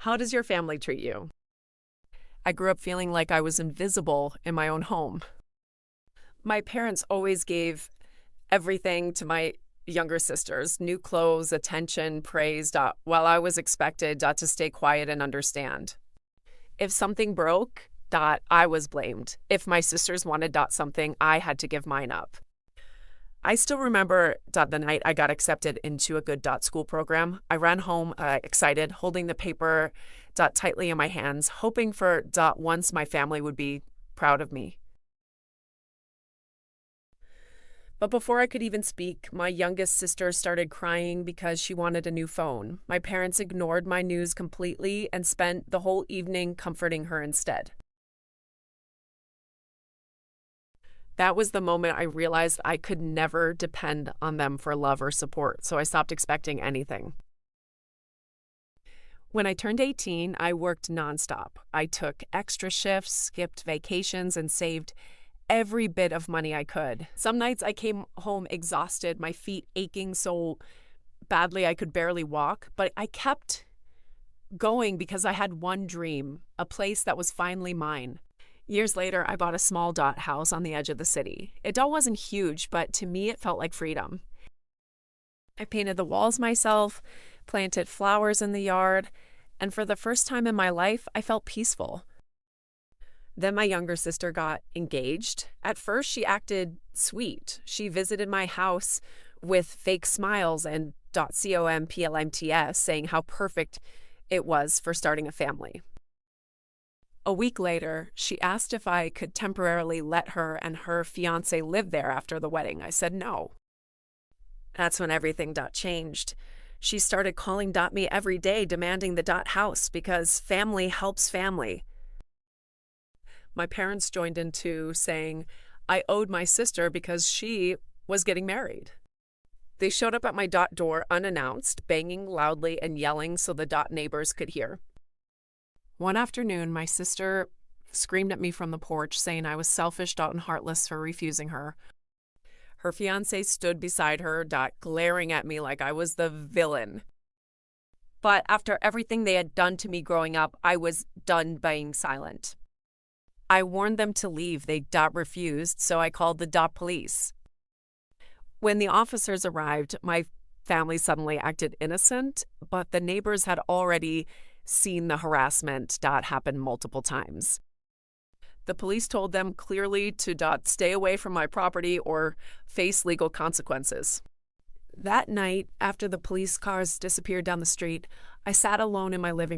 How does your family treat you? I grew up feeling like I was invisible in my own home. My parents always gave everything to my younger sisters, new clothes, attention, praise, while I was expected to stay quiet and understand. If something broke, I was blamed. If my sisters wanted something, I had to give mine up. I still remember the night I got accepted into a good school program. I ran home excited, holding the paper tightly in my hands, hoping for once my family would be proud of me. But before I could even speak, my youngest sister started crying because she wanted a new phone. My parents ignored my news completely and spent the whole evening comforting her instead. That was the moment I realized I could never depend on them for love or support, so I stopped expecting anything. When I turned 18, I worked nonstop. I took extra shifts, skipped vacations, and saved every bit of money I could. Some nights I came home exhausted, my feet aching so badly I could barely walk, but I kept going because I had one dream, a place that was finally mine. Years later, I bought a small house on the edge of the city. It wasn't huge, but to me it felt like freedom. I painted the walls myself, planted flowers in the yard, and for the first time in my life, I felt peaceful. Then my younger sister got engaged. At first, she acted sweet. She visited my house with fake smiles and COMPLMTS, saying how perfect it was for starting a family. A week later, she asked if I could temporarily let her and her fiancé live there after the wedding. I said no. That's when everything changed. She started calling me every day, demanding the house because family helps family. My parents joined in too, saying I owed my sister because she was getting married. They showed up at my door unannounced, banging loudly and yelling so the neighbors could hear. One afternoon, my sister screamed at me from the porch, saying I was selfish and heartless for refusing her. Her fiancé stood beside her, glaring at me like I was the villain. But after everything they had done to me growing up, I was done being silent. I warned them to leave. They refused, so I called the police. When the officers arrived, my family suddenly acted innocent, but the neighbors had already seen the harassment happen multiple times. The police told them clearly to stay away from my property or face legal consequences. That night, after the police cars disappeared down the street, I sat alone in my living room.